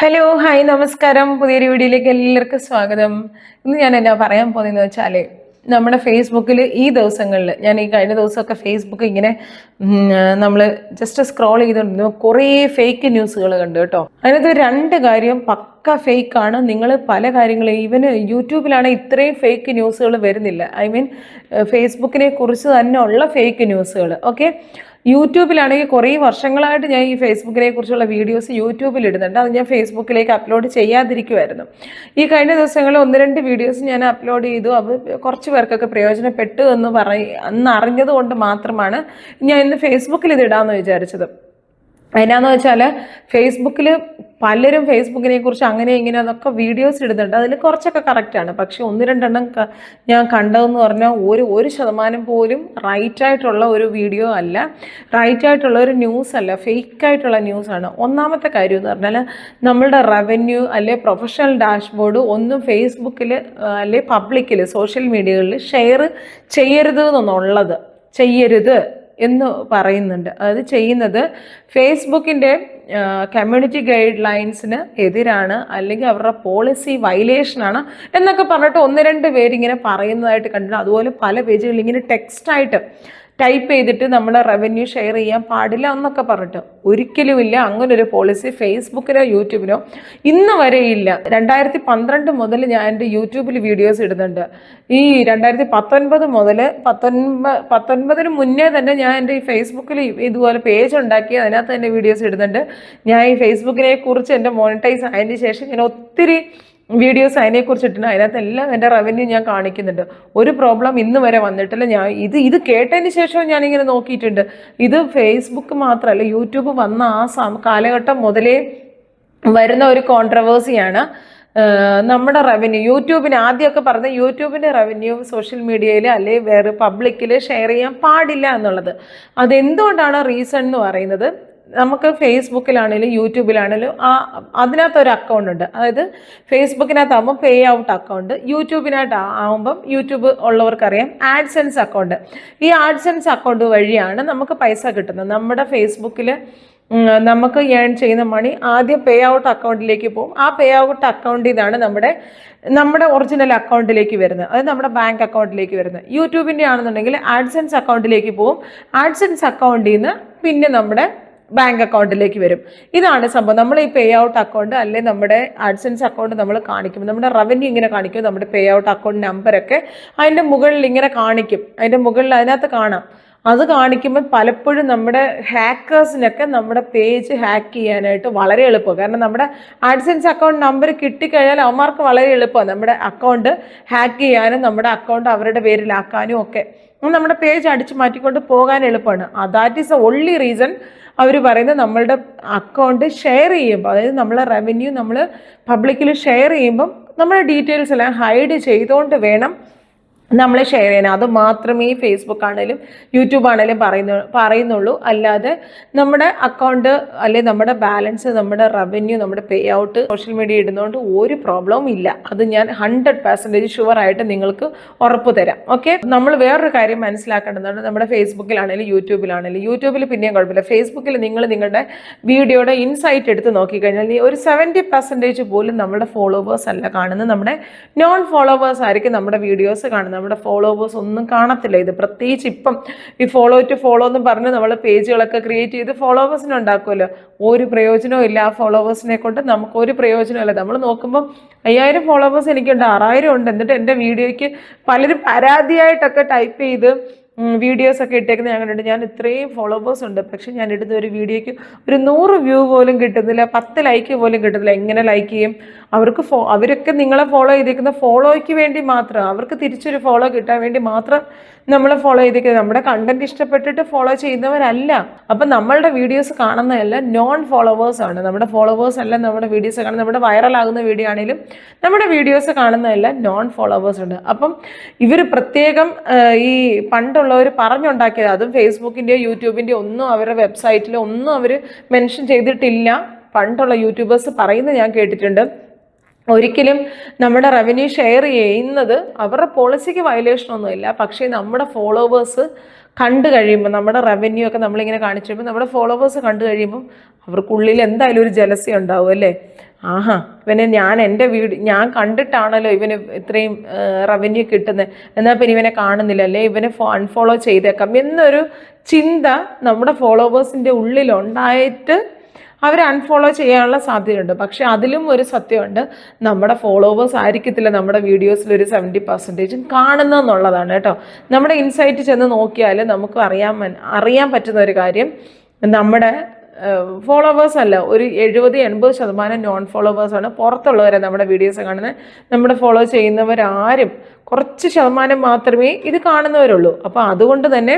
Hello hi നമസ്കാരം. പുതിയൊരു വീഡിയോയിലേക്ക് എല്ലാവർക്കും സ്വാഗതം. ഇന്ന് ഞാൻ എന്നാ പറയാൻ പോകുന്നതെന്ന് വെച്ചാൽ നമ്മുടെ ഫേസ്ബുക്കിൽ ഈ ദിവസങ്ങളിൽ ഞാൻ ഈ കഴിഞ്ഞ ദിവസമൊക്കെ ഫേസ്ബുക്ക് ഇങ്ങനെ നമ്മൾ ജസ്റ്റ് സ്ക്രോൾ ചെയ്തുകൊണ്ടിരുന്നു. കുറേ ഫേക്ക് ന്യൂസുകൾ കണ്ടു കേട്ടോ. അതിനകത്ത് രണ്ട് കാര്യം പക്ക ഫേക്കാണ്. നിങ്ങൾ പല കാര്യങ്ങളും ഈവന് യൂട്യൂബിലാണ് ഇത്രയും ഫേക്ക് ന്യൂസുകൾ വരുന്നില്ല. ഐ മീൻ ഫേസ്ബുക്കിനെ കുറിച്ച് തന്നെ ഉള്ള ഫേക്ക് ന്യൂസുകൾ. ഓക്കെ, യൂട്യൂബിലാണെങ്കിൽ കുറേ വർഷങ്ങളായിട്ട് ഞാൻ ഈ ഫേസ്ബുക്കിനെ കുറിച്ചുള്ള വീഡിയോസ് യൂട്യൂബിൽ ഇടുന്നുണ്ട്. അത് ഞാൻ ഫേസ്ബുക്കിലേക്ക് അപ്ലോഡ് ചെയ്യാതിരിക്കുമായിരുന്നു. ഈ കഴിഞ്ഞ ദിവസങ്ങളിൽ ഒന്ന് രണ്ട് വീഡിയോസ് ഞാൻ അപ്ലോഡ് ചെയ്തു. അത് കുറച്ച് പേർക്കൊക്കെ പ്രയോജനപ്പെട്ടു എന്ന് അറിഞ്ഞത് കൊണ്ട് മാത്രമാണ് ഞാൻ ഇന്ന് ഫേസ്ബുക്കിൽ ഇത് ഇടാമെന്ന് വിചാരിച്ചത്. എന്നാന്ന് വെച്ചാൽ ഫേസ്ബുക്കിൽ പലരും ഫേസ്ബുക്കിനെ കുറിച്ച് അങ്ങനെ ഇങ്ങനെ അതൊക്കെ വീഡിയോസ് ഇടുന്നുണ്ട്. അതിൽ കുറച്ചൊക്കെ കറക്റ്റാണ്. പക്ഷെ ഒന്ന് രണ്ടെണ്ണം ഞാൻ കണ്ടതെന്ന് പറഞ്ഞാൽ ഒരു ശതമാനം പോലും റൈറ്റായിട്ടുള്ള ഒരു വീഡിയോ അല്ല, റൈറ്റായിട്ടുള്ള ഒരു ന്യൂസ് അല്ല, ഫേക്കായിട്ടുള്ള ന്യൂസാണ്. ഒന്നാമത്തെ കാര്യം എന്ന് പറഞ്ഞാൽ നമ്മളുടെ റവന്യൂ അല്ലെ പ്രൊഫഷണൽ ഡാഷ്ബോർഡ് ഒന്നും ഫേസ്ബുക്കിൽ അല്ലെ പബ്ലിക്കിൽ സോഷ്യൽ മീഡിയകളിൽ ഷെയർ ചെയ്യരുത് എന്ന് പറയുന്നുണ്ട്. അതായത് ചെയ്യുന്നത് ഫേസ്ബുക്കിൻ്റെ കമ്മ്യൂണിറ്റി ഗൈഡ് ലൈൻസിന് എതിരാണ്, അല്ലെങ്കിൽ അവരുടെ പോളിസി വയലേഷനാണ് എന്നൊക്കെ പറഞ്ഞിട്ട് ഒന്ന് രണ്ട് പേരിങ്ങനെ പറയുന്നതായിട്ട് കണ്ടിട്ടുണ്ട്. അതുപോലെ പല പേജുകളിൽ ഇങ്ങനെ ടെക്സ്റ്റായിട്ട് ടൈപ്പ് ചെയ്തിട്ട് നമ്മളെ റവന്യൂ ഷെയർ ചെയ്യാൻ പാടില്ല എന്നൊക്കെ പറഞ്ഞിട്ട് ഒരിക്കലുമില്ല. അങ്ങനൊരു പോളിസി ഫേസ്ബുക്കിനോ യൂട്യൂബിനോ ഇന്ന് വരെയില്ല. 2012 മുതൽ ഞാൻ എൻ്റെ യൂട്യൂബിൽ വീഡിയോസ് ഇടുന്നുണ്ട്. ഈ 2019 മുതൽ 19 മുന്നേ തന്നെ ഞാൻ എൻ്റെ ഈ ഫേസ്ബുക്കിൽ ഇതുപോലെ പേജ് ഉണ്ടാക്കി അതിനകത്ത് തന്നെ വീഡിയോസ് ഇടുന്നുണ്ട്. ഞാൻ ഈ ഫേസ്ബുക്കിനെ കുറിച്ച് എൻ്റെ മോണിറ്റൈസ് ആയതിന് ശേഷം ഞാൻ ഒത്തിരി വീഡിയോസ് അതിനെക്കുറിച്ചിട്ടുണ്ട്. അതിനകത്തെല്ലാം എൻ്റെ റവന്യൂ ഞാൻ കാണിക്കുന്നുണ്ട്. ഒരു പ്രോബ്ലം ഇന്ന് വരെ വന്നിട്ടില്ല. ഞാൻ ഇത് കേട്ടതിന് ശേഷം ഞാനിങ്ങനെ നോക്കിയിട്ടുണ്ട്. ഇത് ഫേസ്ബുക്ക് മാത്രമല്ല, യൂട്യൂബ് വന്ന ആ കാലഘട്ടം മുതലേ വരുന്ന ഒരു കോൺട്രവേഴ്സിയാണ്. നമ്മുടെ റവന്യൂ യൂട്യൂബിന് ആദ്യമൊക്കെ പറഞ്ഞ യൂട്യൂബിൻ്റെ റവന്യൂ സോഷ്യൽ മീഡിയയിൽ അല്ലെങ്കിൽ വേറെ പബ്ലിക്കിൽ ഷെയർ ചെയ്യാൻ പാടില്ല എന്നുള്ളത്. അതെന്തുകൊണ്ടാണ് റീസൺ എന്ന് പറയുന്നത്, നമുക്ക് ഫേസ്ബുക്കിലാണെങ്കിലും യൂട്യൂബിലാണെങ്കിലും അതിനകത്തൊരു അക്കൗണ്ട് ഉണ്ട്. അതായത് ഫേസ്ബുക്കിനകത്താകുമ്പോൾ പേ ഔട്ട് അക്കൗണ്ട്, യൂട്യൂബിനകത്ത് ആകുമ്പം യൂട്യൂബ് ഉള്ളവർക്കറിയാം ആഡ്സെൻസ് അക്കൗണ്ട്. ഈ ആഡ്സെൻസ് അക്കൗണ്ട് വഴിയാണ് നമുക്ക് പൈസ കിട്ടുന്നത്. നമ്മുടെ ഫേസ്ബുക്കിൽ നമുക്ക് ഏൺ ചെയ്യുന്ന മണി ആദ്യം പേ ഔട്ട് അക്കൗണ്ടിലേക്ക് പോകും. ആ പേ ഔട്ട് അക്കൗണ്ടിൽ നിന്നാണ് നമ്മുടെ ഒറിജിനൽ അക്കൗണ്ടിലേക്ക് വരുന്നത്, അതായത് നമ്മുടെ ബാങ്ക് അക്കൗണ്ടിലേക്ക് വരുന്നത്. യൂട്യൂബിൻ്റെ ആണെന്നുണ്ടെങ്കിൽ ആഡ്സെൻസ് അക്കൗണ്ടിലേക്ക് പോകും. ആഡ്സെൻസ് അക്കൗണ്ടിൽ നിന്ന് പിന്നെ നമ്മുടെ ബാങ്ക് അക്കൗണ്ടിലേക്ക് വരും. ഇതാണ് സംഭവം. നമ്മൾ ഈ പേ ഔട്ട് അക്കൗണ്ട് അല്ലെ നമ്മുടെ ആഡ്സെൻസ് അക്കൗണ്ട് നമ്മൾ കാണിക്കുമ്പോൾ നമ്മുടെ റവന്യൂ ഇങ്ങനെ കാണിക്കും. നമ്മുടെ പേ ഔട്ട് അക്കൗണ്ട് നമ്പരൊക്കെ അതിൻ്റെ മുകളിൽ ഇങ്ങനെ കാണിക്കും. അതിൻ്റെ മുകളിൽ അതിനകത്ത് കാണാം. അത് കാണിക്കുമ്പോൾ പലപ്പോഴും നമ്മുടെ ഹാക്കേഴ്സിനൊക്കെ നമ്മുടെ പേജ് ഹാക്ക് ചെയ്യാനായിട്ട് വളരെ എളുപ്പമാണ്. കാരണം നമ്മുടെ ആഡ്സെൻസ് അക്കൗണ്ട് നമ്പർ കിട്ടിക്കഴിഞ്ഞാൽ അവന്മാർക്ക് വളരെ എളുപ്പമാണ് നമ്മുടെ അക്കൗണ്ട് ഹാക്ക് ചെയ്യാനും നമ്മുടെ അക്കൗണ്ട് അവരുടെ പേരിലാക്കാനും ഒക്കെ. നമ്മുടെ പേജ് അടിച്ചു മാറ്റിക്കൊണ്ട് പോകാൻ എളുപ്പമാണ്. That is the only reason അവർ പറയുന്നത് നമ്മളുടെ അക്കൗണ്ട് ഷെയർ ചെയ്യുമ്പോൾ, അതായത് നമ്മളെ റവന്യൂ നമ്മൾ പബ്ലിക്കിൽ ഷെയർ ചെയ്യുമ്പം നമ്മുടെ ഡീറ്റെയിൽസ് എല്ലാം ഹൈഡ് ചെയ്തുകൊണ്ട് വേണം നമ്മൾ ഷെയർ ചെയ്യണം. അത് മാത്രമേ ഫേസ്ബുക്ക് ആണെങ്കിലും യൂട്യൂബ് ആണെങ്കിലും പറയുന്നുള്ളൂ. അല്ലാതെ നമ്മുടെ അക്കൗണ്ട് അല്ലെങ്കിൽ നമ്മുടെ ബാലൻസ്, നമ്മുടെ റവന്യൂ, നമ്മുടെ പേ ഔട്ട് സോഷ്യൽ മീഡിയ ഇടുന്നതുകൊണ്ട് ഒരു പ്രോബ്ലവും ഇല്ല. അത് ഞാൻ 100% ഷുവറായിട്ട് നിങ്ങൾക്ക് ഉറപ്പ് തരാം. ഓക്കെ, നമ്മൾ വേറൊരു കാര്യം മനസ്സിലാക്കേണ്ടതാണ്. നമ്മുടെ ഫേസ്ബുക്കിലാണെങ്കിലും യൂട്യൂബിൽ പിന്നെയും കുഴപ്പമില്ല. ഫേസ്ബുക്കിൽ നിങ്ങൾ നിങ്ങളുടെ വീഡിയോയുടെ ഇൻസൈറ്റ് എടുത്ത് നോക്കിക്കഴിഞ്ഞാൽ ഒരു 70% പോലും നമ്മുടെ ഫോളോവേഴ്സ് അല്ല കാണുന്നത്, നമ്മുടെ നോൺ ഫോളോവേഴ്സ് ആയിരിക്കും നമ്മുടെ വീഡിയോസ് കാണുന്നത്. നമ്മുടെ ഫോളോവേഴ്സ് ഒന്നും കാണത്തില്ല. ഇത് പ്രത്യേകിച്ച് ഇപ്പം ഈ ഫോളോ ടു ഫോളോ എന്ന് പറഞ്ഞ് നമ്മൾ പേജുകളൊക്കെ ക്രിയേറ്റ് ചെയ്ത് ഫോളോവേഴ്സിനെ ഉണ്ടാക്കുമല്ലോ. ഒരു പ്രയോജനവും ഇല്ല. ആ ഫോളോവേഴ്സിനെ കൊണ്ട് നമുക്ക് ഒരു പ്രയോജനമില്ല. നമ്മൾ നോക്കുമ്പോൾ 5000 ഫോളോവേഴ്സ് എനിക്കുണ്ട്, 6000 ഉണ്ട്. എന്നിട്ട് എൻ്റെ വീഡിയോയ്ക്ക് പലരും പരാതിയായിട്ടൊക്കെ ടൈപ്പ് ചെയ്ത് വീഡിയോസ് ഒക്കെ ഇട്ടേക്കുന്നത് ഞാൻ കണ്ടിട്ട്. ഞാൻ ഇത്രയും ഫോളോവേഴ്സ് ഉണ്ട്, പക്ഷെ ഞാൻ ഇടുന്ന ഒരു വീഡിയോയ്ക്ക് ഒരു 100 വ്യൂ പോലും കിട്ടുന്നില്ല, 10 ലൈക്ക് പോലും കിട്ടുന്നില്ല. എങ്ങനെ ലൈക്ക് ചെയ്യും? അവരൊക്കെ നിങ്ങളെ ഫോളോ ചെയ്തേക്കുന്ന ഫോളോയ്ക്ക് വേണ്ടി മാത്രം, അവർക്ക് തിരിച്ചൊരു ഫോളോ കിട്ടാൻ വേണ്ടി മാത്രം നമ്മൾ ഫോളോ ചെയ്തേക്കുന്നത്. നമ്മുടെ കണ്ടന്റ് ഇഷ്ടപ്പെട്ടിട്ട് ഫോളോ ചെയ്യുന്നവരല്ല. അപ്പം നമ്മളുടെ വീഡിയോസ് കാണുന്നതല്ല നോൺ ഫോളോവേഴ്സ് ആണ്. നമ്മുടെ ഫോളോവേഴ്സ് അല്ല നമ്മുടെ വീഡിയോസ് കാണുന്നത്. നമ്മുടെ വൈറലാകുന്ന വീഡിയോ ആണെങ്കിലും നമ്മുടെ വീഡിയോസ് കാണുന്നതല്ല നോൺ ഫോളോവേഴ്സ് ഉണ്ട്. അപ്പം ഇവർ പ്രത്യേകം ഈ പണ്ടുള്ളവർ പറഞ്ഞുണ്ടാക്കിയത്, അതും ഫേസ്ബുക്കിൻ്റെയോ യൂട്യൂബിൻ്റെയോ ഒന്നും അവരുടെ വെബ്സൈറ്റിലോ ഒന്നും അവർ മെൻഷൻ ചെയ്തിട്ടില്ല. പണ്ടുള്ള യൂട്യൂബേഴ്സ് പറയുന്നത് ഞാൻ കേട്ടിട്ടുണ്ട്. ഒരിക്കലും നമ്മുടെ റവന്യൂ ഷെയർ ചെയ്യുന്നത് അവരുടെ പോളിസിക്ക് വയലേഷൻ ഒന്നുമില്ല. പക്ഷേ നമ്മുടെ ഫോളോവേഴ്സ് കണ്ടു കഴിയുമ്പോൾ, നമ്മുടെ റവന്യൂ ഒക്കെ നമ്മളിങ്ങനെ കാണിച്ചു കഴിയുമ്പോൾ നമ്മുടെ ഫോളോവേഴ്സ് കണ്ടു കഴിയുമ്പോൾ അവർക്കുള്ളിൽ എന്തായാലും ഒരു ജലസി ഉണ്ടാവും അല്ലേ. ആഹാ, ഇവനെ ഞാൻ കണ്ടിട്ടാണല്ലോ ഇവന് ഇത്രയും റവന്യൂ കിട്ടുന്നത്, എന്നാൽ പിന്നെ ഇവനെ കാണുന്നില്ല, അല്ലേ ഇവനെ അൺഫോളോ ചെയ്തേക്കാം എന്നൊരു ചിന്ത നമ്മുടെ ഫോളോവേഴ്സിൻ്റെ ഉള്ളിലുണ്ടായിട്ട് അവർ അൺഫോളോ ചെയ്യാനുള്ള സാധ്യതയുണ്ട്. പക്ഷെ അതിലും ഒരു സത്യമുണ്ട്, നമ്മുടെ ഫോളോവേഴ്സ് ആയിരിക്കത്തില്ല നമ്മുടെ വീഡിയോസിൽ ഒരു 70% കാണുന്നതെന്നുള്ളതാണ് കേട്ടോ. നമ്മുടെ ഇൻസൈറ്റ് ചെന്ന് നോക്കിയാൽ നമുക്ക് അറിയാൻ പറ്റുന്ന ഒരു കാര്യം, നമ്മുടെ ഫോളോവേഴ്സ് അല്ല, ഒരു 70-80% നോൺ ഫോളോവേഴ്സാണ്. പുറത്തുള്ളവരെ നമ്മുടെ വീഡിയോസ് കാണുന്നത്. നമ്മുടെ ഫോളോ ചെയ്യുന്നവരാരും കുറച്ച് ശതമാനം മാത്രമേ ഇത് കാണുന്നവരുള്ളൂ. അപ്പോൾ അതുകൊണ്ട് തന്നെ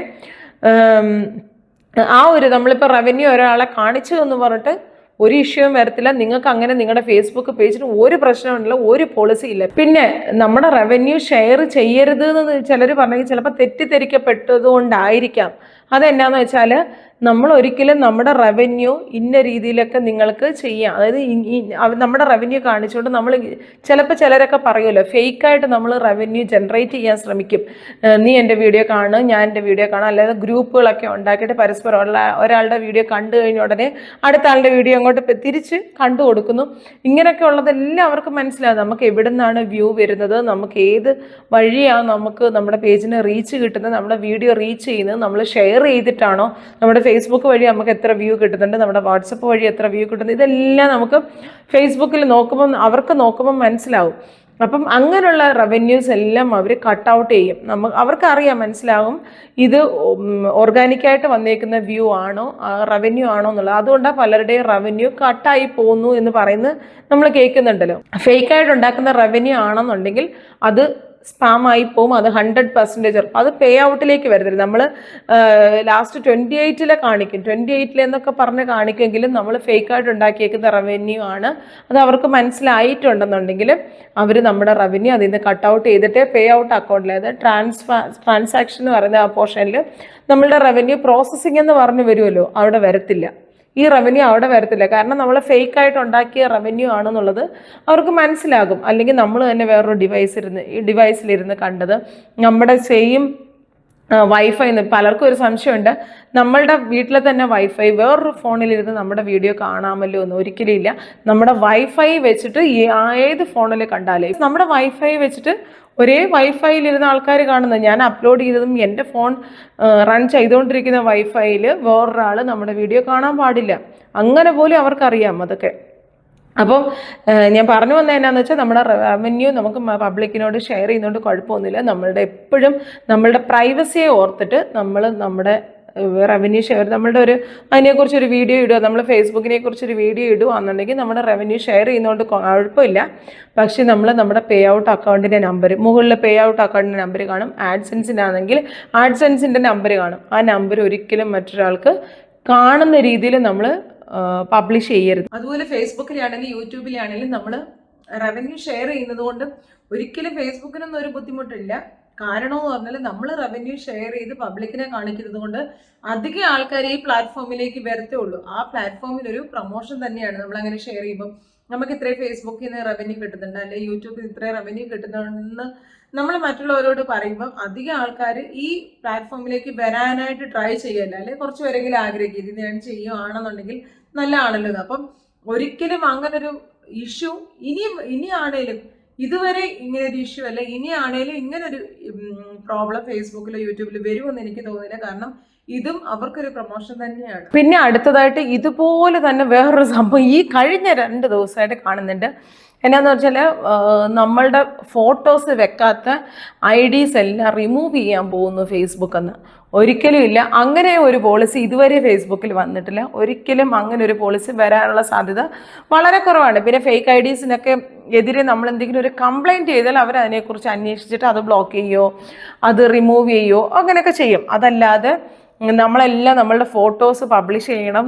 നമ്മളിപ്പോൾ റവന്യൂ ഒരാളെ കാണിച്ചു എന്ന് പറഞ്ഞിട്ട് ഒരു ഇഷ്യൂവും വരത്തില്ല. നിങ്ങൾക്ക് അങ്ങനെ നിങ്ങളുടെ ഫേസ്ബുക്ക് പേജിന് ഒരു പ്രശ്നമുണ്ടല്ലോ, ഒരു പോളിസി ഇല്ല. പിന്നെ നമ്മുടെ റവന്യൂ ഷെയർ ചെയ്യരുത് എന്ന് ചിലർ പറഞ്ഞെങ്കിൽ ചിലപ്പോൾ തെറ്റിദ്ധരിക്കപ്പെട്ടതുകൊണ്ടായിരിക്കാം. അതെന്നാന്ന് വെച്ചാൽ നമ്മൾ ഒരിക്കലും നമ്മുടെ റവന്യൂ ഇന്ന രീതിയിലൊക്കെ നിങ്ങൾക്ക് ചെയ്യാം. അതായത് നമ്മുടെ റവന്യൂ കാണിച്ചുകൊണ്ട് നമ്മൾ ചിലരൊക്കെ പറയുമല്ലോ, ഫേക്കായിട്ട് നമ്മൾ റവന്യൂ ജനറേറ്റ് ചെയ്യാൻ ശ്രമിക്കും. നീ എൻ്റെ വീഡിയോ കാണും, ഞാൻ എൻ്റെ വീഡിയോ കാണാം, അല്ലാതെ ഗ്രൂപ്പുകളൊക്കെ ഉണ്ടാക്കിയിട്ട് പരസ്പരം ഒരാളുടെ വീഡിയോ കണ്ടു കഴിഞ്ഞ ഉടനെ അടുത്ത ആളുടെ വീഡിയോ അങ്ങോട്ട് തിരിച്ച് കണ്ടു കൊടുക്കുന്നു. ഇങ്ങനെയൊക്കെ ഉള്ളതെല്ലാം അവർക്ക് മനസ്സിലാകും. നമുക്ക് എവിടെ നിന്നാണ് വ്യൂ വരുന്നത്, നമുക്ക് ഏത് വഴിയാണ് നമുക്ക് നമ്മുടെ പേജിന് റീച്ച് കിട്ടുന്നത്, നമ്മുടെ വീഡിയോ റീച്ച് ചെയ്യുന്നത്, നമ്മൾ ഷെയർ ചെയ്തിട്ടാണോ, നമ്മുടെ ഫേസ്ബുക്ക് വഴി നമുക്ക് എത്ര വ്യൂ കിട്ടുന്നുണ്ട്, നമ്മുടെ വാട്സപ്പ് വഴി എത്ര വ്യൂ കിട്ടുന്നത്, ഇതെല്ലാം നമുക്ക് ഫേസ്ബുക്കിൽ അവർക്ക് നോക്കുമ്പോൾ മനസ്സിലാവും. അപ്പം അങ്ങനെയുള്ള റവന്യൂസ് എല്ലാം അവർ കട്ട് ഔട്ട് ചെയ്യും. അവർക്കറിയാം, മനസ്സിലാകും ഇത് ഓർഗാനിക്കായിട്ട് വന്നേക്കുന്ന വ്യൂ ആണോ റവന്യൂ ആണോ എന്നുള്ളത്. അതുകൊണ്ടാണ് പലരുടെയും റവന്യൂ കട്ടായി പോകുന്നു എന്ന് പറയുന്നത് നമ്മൾ കേൾക്കുന്നുണ്ടല്ലോ. ഫേക്കായിട്ട് ഉണ്ടാക്കുന്ന റവന്യൂ ആണെന്നുണ്ടെങ്കിൽ അത് സ്പാം ആയി പോകും. അത് 100% അത് പേ ഔട്ടിലേക്ക് വരത്തില്ല. നമ്മൾ ലാസ്റ്റ് 28 കാണിക്കും, 28 എന്നൊക്കെ പറഞ്ഞ് കാണിക്കുമെങ്കിലും നമ്മൾ ഫേക്കായിട്ട് ഉണ്ടാക്കിയേക്കുന്ന റവന്യൂ ആണ്. അത് അവർക്ക് മനസ്സിലായിട്ടുണ്ടെന്നുണ്ടെങ്കിൽ അവർ നമ്മുടെ റവന്യൂ അതിൽ നിന്ന് കട്ട് ഔട്ട് ചെയ്തിട്ട് പേ ഔട്ട് അക്കൗണ്ടിൽ, അതായത് ട്രാൻസാക്ഷൻ എന്ന് പറയുന്ന ആ പോർഷനിൽ നമ്മളുടെ റവന്യൂ പ്രോസസ്സിംഗ് എന്ന് പറഞ്ഞു വരുമല്ലോ, അവിടെ വരത്തില്ല. ഈ റവന്യൂ അവിടെ വരത്തില്ല. കാരണം നമ്മൾ ഫേക്കായിട്ട് ഉണ്ടാക്കിയ റവന്യൂ ആണെന്നുള്ളത് അവർക്ക് മനസ്സിലാകും. അല്ലെങ്കിൽ നമ്മൾ തന്നെ വേറൊരു ഡിവൈസിലിരുന്ന് കണ്ടത് നമ്മുടെ സെയിം വൈഫൈ. പലർക്കും ഒരു സംശയമുണ്ട്, നമ്മളുടെ വീട്ടിലെ തന്നെ വൈഫൈ വേറൊരു ഫോണിലിരുന്ന് നമ്മുടെ വീഡിയോ കാണാമല്ലോ എന്ന്. ഒരിക്കലും ഇല്ല. നമ്മുടെ വൈഫൈ വെച്ചിട്ട് ഏത് ഫോണിൽ കണ്ടാലേ, നമ്മുടെ വൈഫൈ വെച്ചിട്ട് ഒരേ വൈഫൈയിലിരുന്ന ആൾക്കാർ കാണുന്നത്. ഞാൻ അപ്ലോഡ് ചെയ്തതും എൻ്റെ ഫോൺ റൺ ചെയ്തുകൊണ്ടിരിക്കുന്ന വൈഫൈയിൽ വേറൊരാൾ നമ്മുടെ വീഡിയോ കാണാൻ പാടില്ല. അങ്ങനെ പോലും അവർക്കറിയാം അതൊക്കെ. അപ്പം ഞാൻ പറഞ്ഞു വന്നത് എന്നാന്ന് വെച്ചാൽ, നമ്മുടെ റവന്യൂ നമുക്ക് പബ്ലിക്കിനോട് ഷെയർ ചെയ്യുന്നതുകൊണ്ട് കുഴപ്പമൊന്നുമില്ല. എപ്പോഴും നമ്മളുടെ പ്രൈവസിയെ ഓർത്തിട്ട് നമ്മുടെ റവന്യൂ ഷെയർ, അതിനെക്കുറിച്ചൊരു വീഡിയോ ഇടുക, നമ്മൾ ഫേസ്ബുക്കിനെ കുറിച്ചൊരു വീഡിയോ ഇടുകയാണെന്നുണ്ടെങ്കിൽ നമ്മുടെ റവന്യൂ ഷെയർ ചെയ്യുന്നതുകൊണ്ട് കുഴപ്പമില്ല. പക്ഷേ നമ്മുടെ പേ ഔട്ട് അക്കൗണ്ടിൻ്റെ നമ്പർ, മുകളിൽ പേ ഔട്ട് അക്കൗണ്ടിൻ്റെ നമ്പർ കാണും. ആഡ്സെൻസിനാണെങ്കിൽ ആഡ്സെൻസിൻ്റെ നമ്പർ കാണും. ആ നമ്പർ ഒരിക്കലും മറ്റൊരാൾക്ക് കാണുന്ന രീതിയിൽ നമ്മൾ പബ്ലിഷ് ചെയ്യരുത്. അതുപോലെ ഫേസ്ബുക്കിലാണെങ്കിലും യൂട്യൂബിലാണെങ്കിലും നമ്മൾ റവന്യൂ ഷെയർ ചെയ്യുന്നത് കൊണ്ട് ഒരിക്കലും ഫേസ്ബുക്കിനൊന്നും ഒരു ബുദ്ധിമുട്ടില്ല. കാരണം എന്ന് പറഞ്ഞാൽ നമ്മൾ റവന്യൂ ഷെയർ ചെയ്ത് പബ്ലിക്കിനെ കാണിക്കുന്നത് കൊണ്ട് അധികം ആൾക്കാർ ഈ പ്ലാറ്റ്ഫോമിലേക്ക് വരത്തേ ഉള്ളൂ. ആ പ്ലാറ്റ്ഫോമിലൊരു പ്രൊമോഷൻ തന്നെയാണ്. നമ്മൾ അങ്ങനെ ഷെയർ ചെയ്യുമ്പോൾ നമുക്ക് ഇത്രയും ഫേസ്ബുക്കിൽ നിന്ന് റവന്യൂ കിട്ടുന്നുണ്ട്, അല്ലെങ്കിൽ യൂട്യൂബിൽ നിന്ന് ഇത്രയും റവന്യൂ കിട്ടുന്നുണ്ടെന്ന് നമ്മൾ മറ്റുള്ളവരോട് പറയുമ്പോൾ അധികം ആൾക്കാർ ഈ പ്ലാറ്റ്ഫോമിലേക്ക് വരാനായിട്ട് ട്രൈ ചെയ്യല്ല, അല്ലെങ്കിൽ കുറച്ച് പേരെങ്കിലും ആഗ്രഹിക്കും ഇത് ഞാൻ ചെയ്യുകയാണെന്നുണ്ടെങ്കിൽ നല്ലതാണല്ലോ. അപ്പം ഒരിക്കലും അങ്ങനൊരു ഇഷ്യൂ ഇനിയാണേലും, ഇതുവരെ ഇങ്ങനൊരു ഇഷ്യൂ അല്ല, ഇനിയാണേലും ഇങ്ങനൊരു പ്രോബ്ലം ഫേസ്ബുക്കിലോ യൂട്യൂബിലോ വരുമെന്ന് എനിക്ക് തോന്നുന്നില്ല. കാരണം ഇതും അവർക്കൊരു പ്രൊമോഷൻ തന്നെയാണ്. പിന്നെ അടുത്തതായിട്ട് ഇതുപോലെ തന്നെ വേറൊരു സംഭവം ഈ കഴിഞ്ഞ 2 ദിവസമായിട്ട് കാണുന്നുണ്ട്. എന്നാന്ന് വെച്ചാൽ, നമ്മളുടെ ഫോട്ടോസ് വെക്കാത്ത IDs എല്ലാം റിമൂവ് ചെയ്യാൻ പോകുന്നു ഫേസ്ബുക്കിൽ നിന്ന്. ഒരിക്കലും ഇല്ല, അങ്ങനെ ഒരു പോളിസി ഇതുവരെ ഫേസ്ബുക്കിൽ വന്നിട്ടില്ല. ഒരിക്കലും അങ്ങനെ ഒരു പോളിസി വരാനുള്ള സാധ്യത വളരെ കുറവാണ്. പിന്നെ ഫേക്ക് IDസിനൊക്കെ എതിരെ നമ്മൾ എന്തെങ്കിലും ഒരു കംപ്ലൈൻറ്റ് ചെയ്താൽ അവർ അതിനെക്കുറിച്ച് അന്വേഷിച്ചിട്ട് അത് ബ്ലോക്ക് ചെയ്യുമോ, അത് റിമൂവ് ചെയ്യുമോ, അങ്ങനെയൊക്കെ ചെയ്യും. അതല്ലാതെ നമ്മളെല്ലാം നമ്മളുടെ ഫോട്ടോസ് പബ്ലിഷ് ചെയ്യണം.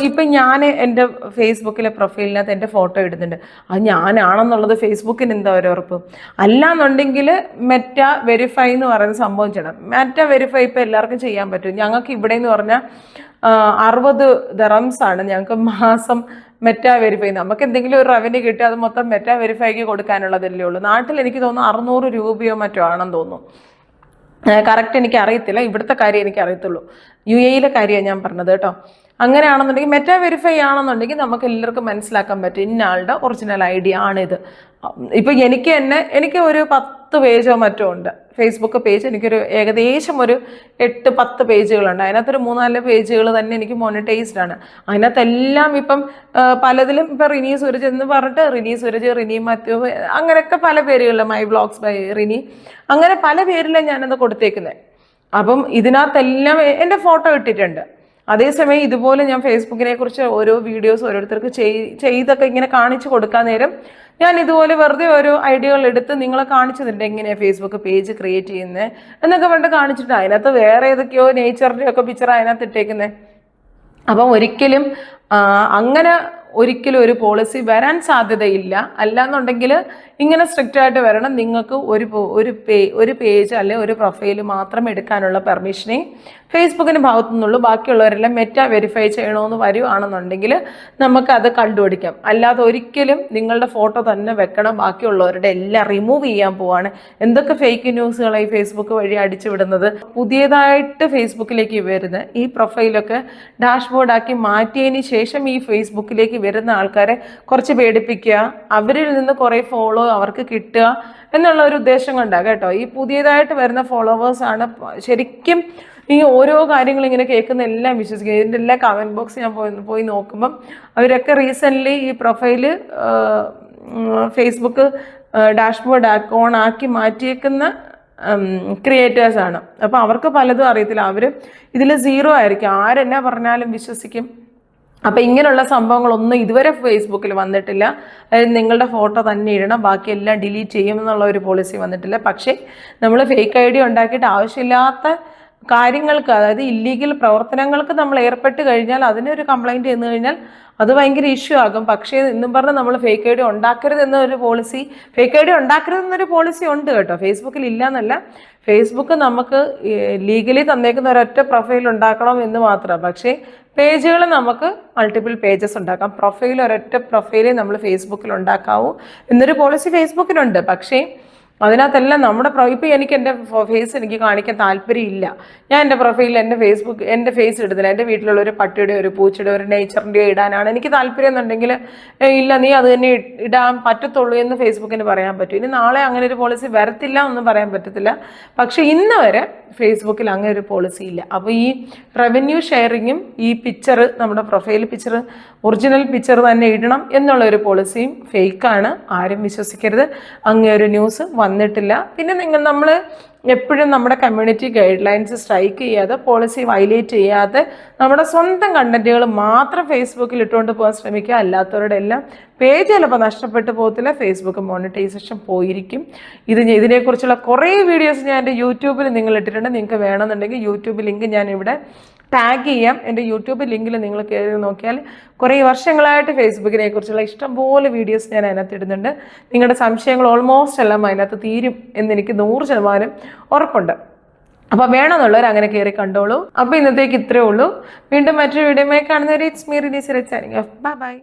ഇപ്പം ഞാൻ എൻ്റെ ഫേസ്ബുക്കിലെ പ്രൊഫൈലിനകത്ത് എൻ്റെ ഫോട്ടോ ഇടുന്നുണ്ട്, അത് ഞാനാണെന്നുള്ളത് ഫേസ്ബുക്കിന് എന്താ ഒരു ഉറപ്പ്? അല്ലാന്നുണ്ടെങ്കിൽ മെറ്റ വെരിഫൈ എന്ന് പറയുന്ന സംഭവം ചെയ്യണം. മെറ്റ വെരിഫൈ ഇപ്പോൾ എല്ലാവർക്കും ചെയ്യാൻ പറ്റും. ഞങ്ങൾക്ക് ഇവിടെ എന്ന് പറഞ്ഞാൽ 60 ദിറംസാണ് ഞങ്ങൾക്ക് മാസം മെറ്റാ വെരിഫൈ, നമുക്ക് എന്തെങ്കിലും ഒരു റവന്യൂ കിട്ടി അത് മൊത്തം മെറ്റാ വെരിഫൈക്ക് കൊടുക്കാനുള്ളതല്ലേ ഉള്ളൂ. നാട്ടിൽ എനിക്ക് തോന്നുന്നു 600 രൂപയോ മറ്റോ ആണെന്ന് തോന്നുന്നു. കറക്റ്റ് എനിക്ക് അറിയത്തില്ല, ഇവിടുത്തെ കാര്യം എനിക്ക് അറിയത്തുള്ളൂ. UAE കാര്യമാണ് ഞാൻ പറഞ്ഞത് കേട്ടോ. അങ്ങനെയാണെന്നുണ്ടെങ്കിൽ മെറ്റാ വെരിഫൈ ആണെന്നുണ്ടെങ്കിൽ നമുക്ക് എല്ലാവർക്കും മനസ്സിലാക്കാൻ പറ്റും ഇന്ന ആളുടെ ഒറിജിനൽ ID ആണിത്. ഇപ്പം എനിക്ക് ഒരു 10 പേജോ മറ്റോ ഉണ്ട് ഫേസ്ബുക്ക് പേജ്. എനിക്കൊരു ഏകദേശം ഒരു 8-10 പേജുകളുണ്ട്. അതിനകത്തൊരു 3-4 പേജുകൾ തന്നെ എനിക്ക് മോണിറ്റൈസ്ഡ് ആണ്. അതിനകത്തെല്ലാം ഇപ്പം പലതിലും ഇപ്പം റിനി സൂരജ് എന്ന് പറഞ്ഞിട്ട് റിനി സൂരജ്, റിനി മാത്യു, അങ്ങനെയൊക്കെ പല പേരുകളിലും, മൈ വ്ളോഗ്സ് ബൈ റിനി, അങ്ങനെ പല പേരിലാണ് ഞാനത് കൊടുത്തേക്കുന്നത്. അപ്പം ഇതിനകത്തെല്ലാം എൻ്റെ ഫോട്ടോ ഇട്ടിട്ടുണ്ട്. അതേസമയം ഇതുപോലെ ഞാൻ ഫേസ്ബുക്കിനെ കുറിച്ച് ഓരോ വീഡിയോസ് ഓരോരുത്തർക്ക് ചെയ്തൊക്കെ ഇങ്ങനെ കാണിച്ചു കൊടുക്കാൻ നേരം ഞാൻ ഇതുപോലെ വെറുതെ ഓരോ ഐഡിയകൾ എടുത്ത് നിങ്ങളെ കാണിച്ചതുണ്ട് എങ്ങനെയാണ് ഫേസ്ബുക്ക് പേജ് ക്രിയേറ്റ് ചെയ്യുന്നത് എന്നൊക്കെ പണ്ട് കാണിച്ചിട്ട് അതിനകത്ത് വേറെ ഏതൊക്കെയോ നേച്ചറിൻ്റെ ഒക്കെ പിക്ചർ അതിനകത്ത് ഇട്ടേക്കുന്നത്. അപ്പം ഒരിക്കലും ഒരു പോളിസി വരാൻ സാധ്യതയില്ല. അല്ലാന്നുണ്ടെങ്കിൽ ഇങ്ങനെ സ്ട്രിക്റ്റ് ആയിട്ട് വരണം. നിങ്ങൾക്ക് ഒരു പേജ് അല്ലെങ്കിൽ ഒരു പ്രൊഫൈൽ മാത്രം എടുക്കാനുള്ള പെർമിഷനേ ഫേസ്ബുക്കിൻ്റെ ഭാഗത്തു നിന്നുള്ളൂ. ബാക്കിയുള്ളവരെല്ലാം മെറ്റാ വെരിഫൈ ചെയ്യണമെന്ന് വരുവാണെന്നുണ്ടെങ്കിൽ നമുക്കത് കണ്ടുപിടിക്കാം. അല്ലാതെ ഒരിക്കലും നിങ്ങളുടെ ഫോട്ടോ തന്നെ വെക്കണം, ബാക്കിയുള്ളവരുടെ എല്ലാം റിമൂവ് ചെയ്യാൻ പോവാണ്. എന്തൊക്കെ ഫേക്ക് ന്യൂസുകളായി ഫേസ്ബുക്ക് വഴി അടിച്ചു വിടുന്നത്. പുതിയതായിട്ട് ഫേസ്ബുക്കിലേക്ക് വരുന്ന ഈ പ്രൊഫൈലൊക്കെ ഡാഷ്ബോർഡാക്കി മാറ്റിയതിന് ശേഷം ഈ ഫേസ്ബുക്കിലേക്ക് വരുന്ന ആൾക്കാരെ കുറച്ച് പേടിപ്പിക്കുക, അവരിൽ നിന്ന് കുറേ ഫോളോ അവർക്ക് കിട്ടുക എന്നുള്ള ഒരു ഉദ്ദേശം കൊണ്ടാണ് കേട്ടോ. ഈ പുതിയതായിട്ട് വരുന്ന ഫോളോവേഴ്സാണ് ശരിക്കും ഈ ഓരോ കാര്യങ്ങൾ ഇങ്ങനെ കേൾക്കുന്ന എല്ലാം വിശ്വസിക്കുക. ഇതിൻ്റെ എല്ലാ കമൻറ്റ് ബോക്സ് ഞാൻ പോയി നോക്കുമ്പം അവരൊക്കെ റീസെൻ്റ്ലി ഈ പ്രൊഫൈല് ഫേസ്ബുക്ക് ഡാഷ്ബോർഡ് ഓൺ ആക്കി മാറ്റിയേക്കുന്ന ക്രിയേറ്റേഴ്സാണ്. അപ്പോൾ അവർക്ക് പലതും അറിയത്തില്ല. അവർ ഇതിൽ 0 ആയിരിക്കും, ആരെന്നാ പറഞ്ഞാലും വിശ്വസിക്കും. അപ്പം ഇങ്ങനെയുള്ള സംഭവങ്ങളൊന്നും ഇതുവരെ ഫേസ്ബുക്കിൽ വന്നിട്ടില്ല. അതായത് നിങ്ങളുടെ ഫോട്ടോ തന്നെ ഇടണം, ബാക്കിയെല്ലാം ഡിലീറ്റ് ചെയ്യുമെന്നുള്ള ഒരു പോളിസി വന്നിട്ടില്ല. പക്ഷേ നമ്മൾ ഫേക്ക് ID ഉണ്ടാക്കിയിട്ട് ആവശ്യമില്ലാത്ത കാര്യങ്ങൾക്ക്, അതായത് ഇല്ലീഗൽ പ്രവർത്തനങ്ങൾക്ക് നമ്മൾ ഏർപ്പെട്ട് കഴിഞ്ഞാൽ അതിനൊരു കംപ്ലൈൻറ്റ് ചെന്ന് കഴിഞ്ഞാൽ അത് ഭയങ്കര ഇഷ്യൂ ആകും. പക്ഷേ എന്നും പറഞ്ഞ് നമ്മൾ ഫേക്ക് ID ഉണ്ടാക്കരുതെന്നൊരു പോളിസി, ഫേക്ക് ID ഉണ്ടാക്കരുതെന്നൊരു പോളിസി ഉണ്ട് കേട്ടോ. ഫേസ്ബുക്കിൽ ഇല്ല എന്നല്ല, ഫേസ്ബുക്ക് നമുക്ക് ലീഗലി തന്നേക്കുന്ന ഒരൊറ്റ പ്രൊഫൈൽ ഉണ്ടാക്കണം എന്ന് മാത്രം. പക്ഷേ പേജുകൾ നമുക്ക് മൾട്ടിപ്പിൾ പേജസ് ഉണ്ടാക്കാം. പ്രൊഫൈൽ ഒരൊറ്റ പ്രൊഫൈലേ നമ്മൾ ഫേസ്ബുക്കിൽ ഉണ്ടാക്കാവൂ എന്നൊരു പോളിസി ഫേസ്ബുക്കിനുണ്ട്. പക്ഷേ അതിനകത്തെല്ലാം നമ്മുടെ ഇപ്പം എനിക്ക് എൻ്റെ ഫേസ് എനിക്ക് കാണിക്കാൻ താല്പര്യമില്ല. ഞാൻ എൻ്റെ പ്രൊഫൈലിൽ എൻ്റെ ഫേസ് ഇടുന്നില്ല. എൻ്റെ വീട്ടിലുള്ള ഒരു പട്ടിയുടെ, ഒരു പൂച്ചയുടെ, ഒരു നേച്ചറിൻ്റെയോ ഇടാനാണ് എനിക്ക് താല്പര്യം എന്നുണ്ടെങ്കിൽ ഇല്ല, നീ അത് തന്നെ ഇടാൻ പറ്റത്തുള്ളൂ എന്ന് ഫേസ്ബുക്കിന് പറയാൻ പറ്റും. ഇനി നാളെ അങ്ങനെ ഒരു പോളിസി വരത്തില്ല ഒന്നും പറയാൻ പറ്റത്തില്ല. പക്ഷേ ഇന്ന് വരെ ഫേസ്ബുക്കിൽ അങ്ങനെ ഒരു പോളിസി ഇല്ല. അപ്പോൾ ഈ റവന്യൂ ഷെയറിങ്ങും ഈ പിക്ചർ, നമ്മുടെ പ്രൊഫൈൽ പിക്ചർ ഒറിജിനൽ പിക്ചർ തന്നെ ഇടണം എന്നുള്ളൊരു പോളിസിയും ഫേക്കാണ്. ആരും വിശ്വസിക്കരുത്. അങ്ങനെ ഒരു ന്യൂസ് വന്നിട്ടില്ല. പിന്നെ നമ്മൾ എപ്പോഴും നമ്മുടെ കമ്മ്യൂണിറ്റി ഗൈഡ് ലൈൻസ് സ്ട്രൈക്ക് ചെയ്യാതെ, പോളിസി വയലേറ്റ് ചെയ്യാതെ നമ്മുടെ സ്വന്തം കണ്ടന്റുകൾ മാത്രം ഫേസ്ബുക്കിൽ ഇട്ടുകൊണ്ട് പോകാൻ ശ്രമിക്കുക. അല്ലാത്തവരുടെ എല്ലാം പേജ് ചിലപ്പോൾ നഷ്ടപ്പെട്ടു പോകത്തില്ല, ഫേസ്ബുക്ക് മോണിറ്റൈസേഷൻ പോയിരിക്കും. ഇതിനെക്കുറിച്ചുള്ള കുറേ വീഡിയോസ് ഞാൻ എൻ്റെ യൂട്യൂബിൽ നിങ്ങൾ ഇട്ടിട്ടുണ്ട്. നിങ്ങൾക്ക് വേണമെന്നുണ്ടെങ്കിൽ യൂട്യൂബ് ലിങ്ക് ഞാൻ ഇവിടെ ടാഗ് ചെയ്യാം. എൻ്റെ യൂട്യൂബ് ലിങ്കിൽ നിങ്ങൾ കയറി നോക്കിയാൽ കുറേ വർഷങ്ങളായിട്ട് ഫേസ്ബുക്കിനെ കുറിച്ചുള്ള ഇഷ്ടംപോലെ വീഡിയോസ് ഞാൻ അതിനകത്ത് ഇടുന്നുണ്ട്. നിങ്ങളുടെ സംശയങ്ങൾ ഓൾമോസ്റ്റ് എല്ലാം അതിനകത്ത് തീരും എന്നെനിക്ക് 100% ഉറപ്പുണ്ട്. അപ്പോൾ വേണമെന്നുള്ളവർ അങ്ങനെ കയറി കണ്ടോളൂ. അപ്പോൾ ഇന്നത്തേക്ക് ഇത്രയേ ഉള്ളൂ. വീണ്ടും മറ്റൊരു വീഡിയോയുമായി കാണുന്നവരെ ഇറ്റ്സ് മീ റിനി സിറച്ച്. Bye by.